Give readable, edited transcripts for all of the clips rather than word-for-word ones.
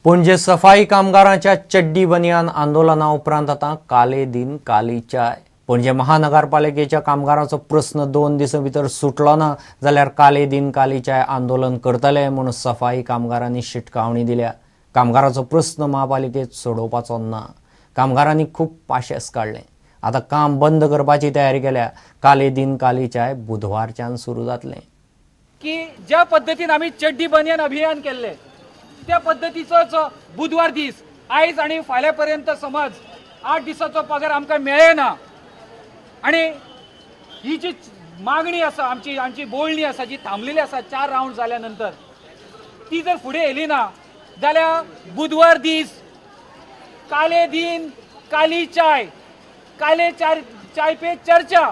पणजे सफाई कामगारांच्या चड्डी बनियान आंदोलना उपरांत आता काले दिन काली चाय। पणजे महानगरपालिकेच्या कामगारांचो प्रश्न 2 दिसां भितर सुटलो ना जाल्यार काले दिन काली चाय आंदोलन करतले म्हणून सफाई कामगारांनी शिटकावणी दिल्या। कामगारांचो प्रश्न महापालिकेत सोडोवपाचो ना। कामगारांनी खूप पाशेस काढले। आता काम बंद करपाची तयारी केल्या। काले दिन काली चाय बुधवारच्यान सुरू जातले। की ज्या पद्धतीन आम्ही चड्डी बनियान अभियान केले त्या पद्धतीचोच बुधवार दीस आयज आणि फाल्यापर्यंत समज 8 दिसाचो पगार आमकां मेळना आणि ही जी मागणी आसा आमची बोलणी आसा जी थांबलेली आसा 4 राउंड जाल्या नंतर ती जर फुडें येयली ना जाल्यार बुधवार दीस काले दिन काली चाय काले चाय पे चर्चा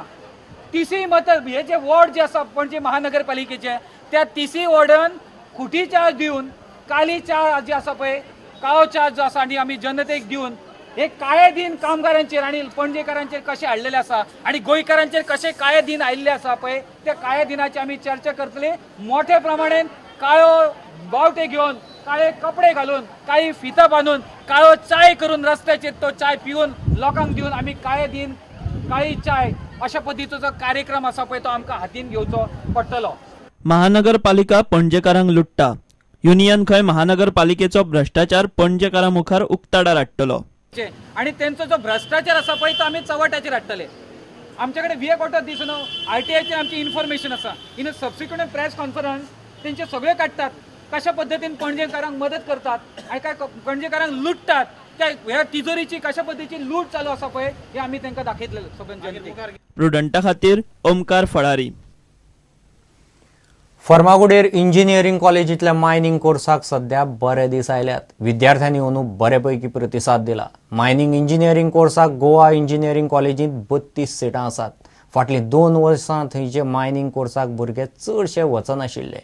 तिसरी मत हे जे वॉर्ड जे आसा पणजे महानगरपालिकेचे त्या तिसरी वॉर्डान खुटी चार्ज दिवन काली च्या जे आसा पळय काळो चार्ज जो आसा आनी आमी जनतेक दिवन हे काळे दिन कामगारांचेर आनी पणजेकारांचेर कशे हाडलेले आसा आनी गोंयकारांचेर कशे काळे दिन आयिल्ले आसा पळय त्या काळ्या दिनाची आमी चर्चा करतले। मोठ्या प्रमाणान काळो बावटे घेवन काळे कपडे घालून काळी फितां बांदून काळो चाय करून रस्त्याचेर तो चाय पिवन लोकांक दिवन आमी काळे दिन काळी चाय अशा पद्धतीचो जो कार्यक्रम आसा पळय तो आमकां हातीन घेवचो पडटलो। महानगरपालिका पणजेकारांक लुट्टा। युनियन खंय महानगरपालिकेचो भ्रष्टाचार पणजेकारां मुखार उक्ताडार हाडटलो आणि त्यांचा जो भ्रष्टाचार आसा पळय तो आमी चवटाचेर हाडटले। आमच्याकडे व्हीए क्वार्टर दिसनो आरटीआयचे आमची इन्फॉर्मेशन आसा इन सबसिक्वेंट प्रेस कॉन्फरन्स तेंचे सगळे काडटात कशा पद्धतीन पणजेकारांक मदत करतात आणि काय पणजेकारांक लुटतात त्या ह्या तिजोरीची कशा पद्धतीची लूट चालू आसा पळय हे आमी तांकां दाखयतले सगळ्या जनतेक। प्रुडंटा खातीर ओमकार फळारी। फर्मागुडेर इंजिनियरिंग कॉलेजीतल्या मायनिंग कोर्साक सध्या बरे दीस आयल्यात। विद्यार्थ्यांनी अंदू बऱ्यापैकी प्रतिसाद दिला। मायनिंग इंजिनियरिंग कोर्साक गोवा इंजिनियरिंग कॉलेजीत 32 सीटां आसात। फाटली 2 वर्सां थंयचे मायनिंग कोर्साक भुरगे चडशे वचनाशिल्ले।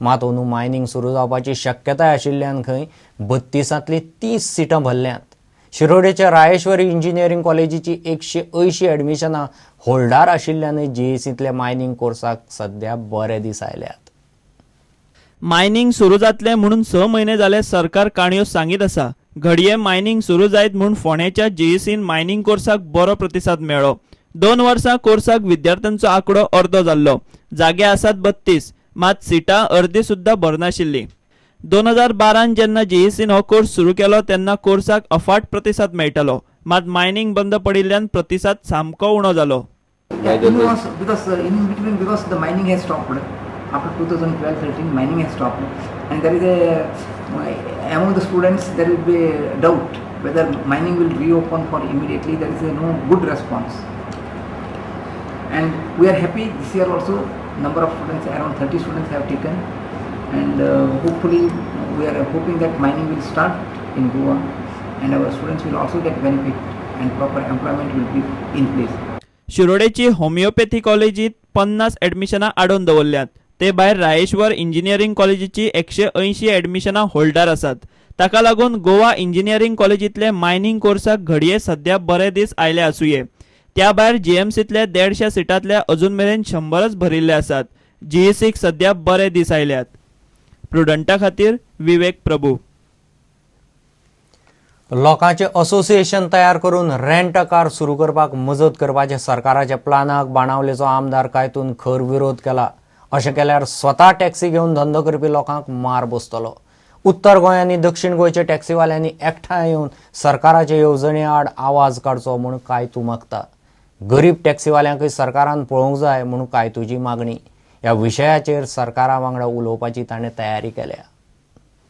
मात अंदू मायनिंग सुरू जावपाची शक्यताय आशिल्ल्यान खंय 32 30 सीटां भरल्यांत। शिरोडेच्या रायेश्वरी इंजिनियरिंग कॉलेजीची 180 एडमिशनां होल्डार आशिल्ल्यान जेएसीतल्या मायनिंग कोर्साक सध्या बरे दीस आयल्यात। मायनिंग सुरू जातले म्हणून 6 म्हयने जाले सरकार काणयो सांगीत आसा। घडये मायनिंग सुरू जायत म्हणून फोंडेच्या जेएसीन मायनिंग कोर्साक बरो प्रतिसाद मेळ्ळो। 2 वर्सां कोर्साक विद्यार्थ्यांचो आंकडो अर्दो जाल्लो। जागे आसात 32 मात सिटां अर्दी सुद्धा भरनाशिल्ली। 2012 जेन्ना जेएसीन हो कोर्स सुरू केलो तेन्ना कोर्साक अफाट प्रतिसाद मेळटालो मात मायनिंग बंद पडिल्ल्यान प्रतिसाद सामको उणो जालो। Because the mining has stopped after 2012-13, mining has stopped and there is among the students there will be a doubt whether mining will reopen for immediately. There is no good response and we are happy this year also number of students around 30 students have taken and hopefully we are hoping that mining will start in Goa and our students will also get benefit and proper employment will be in place. शिरोडेची homeopathy कॉलेजीत 50 एडमिशनां आडोवन दवरल्यात। ते भायर Rayeshwar engineering कॉलेजीची 180 एडमिशनां होल्डार आसात। ताका लागून गोवा इंजिनियरिंग कॉलेजीतले मायनिंग कोर्साक घडये सध्या बरे दीस आयले आसुये। त्या भायर जीएमसीतले 150 सिटांतले अजून मेरेन 100च भरिल्ले आसात। जीएसीक सध्या बरे दीस आयल्यात। प्रुडंटा खातीर विवेक प्रभू। लोकांचे असोसिएशन तयार करून रेंट अ कार सुरू करपाक मजत करपाचे सरकाराच्या प्लानाक बाणावलेचो आमदार कायतून खर विरोध केला। अशें केल्यार स्वता टॅक्सी घेवन धंदो करपी लोकांक मार बसतलो। उत्तर गोंय आनी दक्षिण गोंयच्या टॅक्सीवाल्यांनी एकठांय येवन सरकाराचे येवजणे आड आवाज काडचो म्हूण कायतू मागता। गरीब टॅक्सीवाल्यांकय सरकारान पळोवंक जाय म्हूण कायतूची मागणी। ह्या विशयाचेर सरकारा वांगडा उलोवपाची ताणें तयारी केल्या।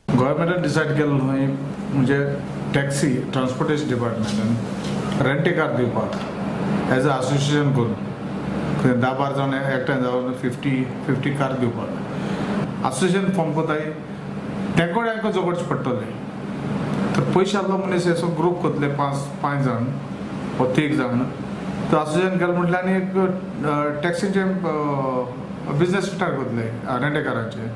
गव्हर्मेंटान डिसायड केल्लो म्हणजे टॅक्सी ट्रान्सपोर्टेशन डिपार्टमेंटान रेंट कार दिवपाक एज अ असोसिएशन करून 10-12 जाण एकठांय जावन 50 कार दिवपाक असोसिएशन फॉर्म कोताय तांकां जोडचे पडटले। तर पयशे आसलो मनीस असो ग्रूप करतले 5 जाण वा 3 जाण तर असोसिएशन केलें म्हटल्यार आनी एक टॅक्सीचे बिजनेस स्टार्ट करतले रेंट काराचे।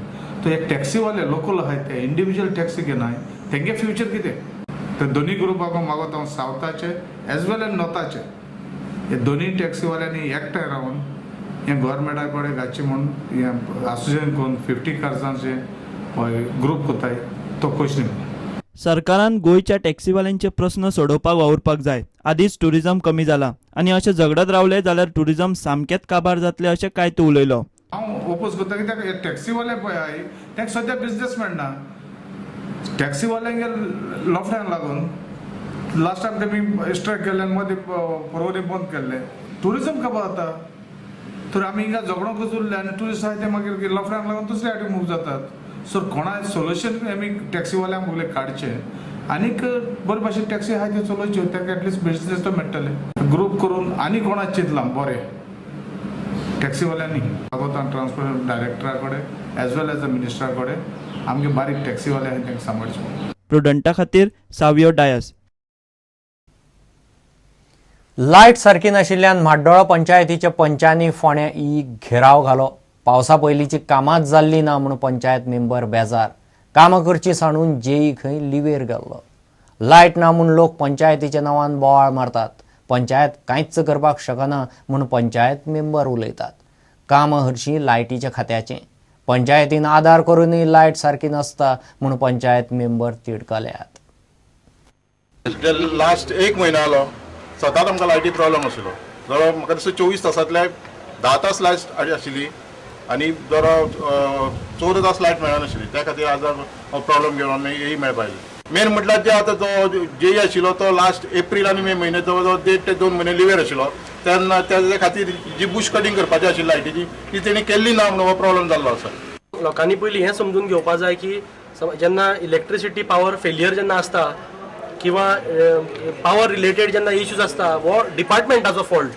तो एक टॅक्सीवाले लोकल आहात ते इंडिव्हिज्युअल टॅक्सी घेनाय तेंगे फ्युचर कितें ते दोन्ही ग्रुपाक मागोता हांव सावथाचे एज वेल एज नॉर्थाचे हे दोन्ही टॅक्सीवाल्यांनी एकठांय रावन हे गव्हर्मेंटा कडेन घातचे म्हणून हे असोसिएशन करून 50 कार्सांचे ग्रूप कोताय तो क्वेश्चन। सरकारान गोंयच्या टॅक्सीवाल्यांचे प्रश्न सोडोवपाक वावुरपाक जाय. आदींच टुरिझम कमी जाला आनी अशें झगडत रावले जाल्यार टुरिझम सामकेंच काबार जातले अशें कांयत उलयलो. हांव ओपोज करता कित्याक टॅक्सीवाले पळय हाय तांकां सद्या बिजनेस मेळना. टॅक्सीवाल्यांक लफड्यांक लागून लास्ट टायम तेमी स्ट्रायक केल्ले आनी मदीं परवरी बंद केल्ले. टुरिझम काबार जाता. तर आमी हिंगा झगडो करून आनी ट्युरिस्ट आहाय ते मागीर लफड्यांक लागून दुसरे वाटेन मूव जातात. सो कोणाय सोल्युशन आमी टॅक्सीवाल्यांक उलय काडचें आनीक बरे भाशेन टॅक्सी आहाय त्यो चलोवच्यो. ताका एटलिस्ट बिजनेस तो मेळटले. ग्रूप करून आनी कोणा चिंतलां बरें टॅक्सीवाल्यांनी कागोतान ट्रान्सपोर्ट डायरेक्टरा कडेन एज वेल एज द मिनिस्टरा कडेन आमगे बारीक टॅक्सीवाले आहाय तांकां सांबाळचें. प्रुडंटा खातीर सावियो डायस. लायट सारकी नाशिल्ल्यान म्हाड्डोळा पंचायतीच्या पंचांनी फोंड्या घेराव घालो. पावसा पयलींची कामांच जाल्ली ना म्हूण पंचायत मेंबर बेजार. कामां करची सांडून जेई खंय लिवेर गेल्लो. लायट ना म्हूण लोक पंचायतीच्या नांवान बोवाळ मारतात. पंचायत कांयच करपाक शकना म्हूण पंचायत मेंबर उलयतात. कामां हरशीं लायटीच्या खात्याचें. पंचायतीन आदार करूनय लायट सारकी नासता म्हूण पंचायत मेंबर तिडकल्यात. लास्ट एक म्हयनो जालो सदांच आमकां लायटी प्रॉब्लम आशिल्लो. जवळ म्हाका दिसता 24 तासांतले 10 तास लायट आशिल्ली आनी जरा 14 तास लायट मेळनाशिल्ली. त्या खातीर आज प्रॉब्लम घेवन येय मेळपाची. मेन म्हटल्यार जे आतां तो जेई आशिल्लो तो लास्ट एप्रील आनी मे म्हयने जवळ जवळ 1.5 ते 2 म्हयने लिवेर आशिल्लो. तेन्ना त्या खातीर जी बुश कटींग करपाची आशिल्ली लायटीची ती तेणी केल्ली ना म्हणून हो प्रॉब्लम जाल्लो आसा. लोकांनी पयलीं हें समजून घेवपा जाय की जेन्ना इलेक्ट्रिसिटी पावर फेलियर जेन्ना आसता किंवा पावर रिलेटेड जेन्ना इश्यूज आसता हो डिपार्टमेंटाचो फॉल्ट.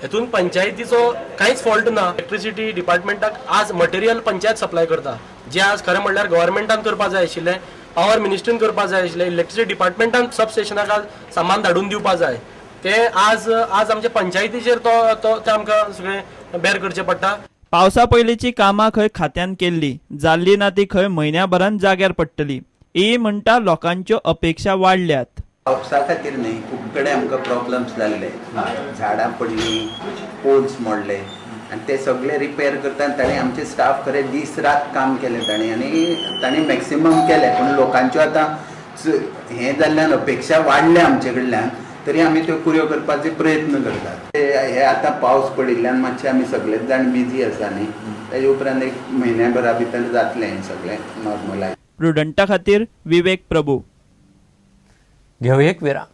हेतून पंचायतीचो कांयच फॉल्ट ना. इलेक्ट्रिसिटी डिपार्टमेंटाक आज मटेरियल पंचायत सप्लाय करता जे आज खरें म्हणल्यार गव्हर्मेंटान करपा जाय आशिल्लें, पावर मिनिस्ट्रीन करपा जाय आशिल्लें, इलेक्ट्रिसिटी डिपार्टमेंटान सब स्टेशनाक आज सामान धाडून दिवपा जाय. ते आज आमच्या पंचायतीचेर तो ते आमकां सगळें बेर करचें पडटा. पावसा पयलींची कामां खंय खात्यान केल्ली जाल्ली ना ती खंय म्हयन्याभरान जाग्यार पडटली. ही म्हणटा लोकांच्यो अपेक्षा वाडल्यात. पावसा खातीर न्ही खूब कडेन आमकां प्रॉब्लम्स जाल्ले. झाडां पडलीं, पोल्स मोडले आनी ते सगळे रिपेर करता. ताणें आमचे स्टाफ खरें दीस रात काम केलें ताणें मॅक्सिमम केलें. पूण लोकांच्यो आतां हें जाल्ल्यान अपेक्षा वाडल्या आमचे कडल्यान. तरी आमी त्यो पुऱ्यो करपाचे प्रयत्न करतात. हे आतां पावस पडिल्ल्यान मातशें आमी सगळेच जाण बिजी आसा न्ही. ताजे उपरांत एक म्हयन्याभरा भितर जातलें हें सगळें नॉर्मलायज. प्रुडंटा खातीर विवेक प्रभू. घेऊ एक विराम.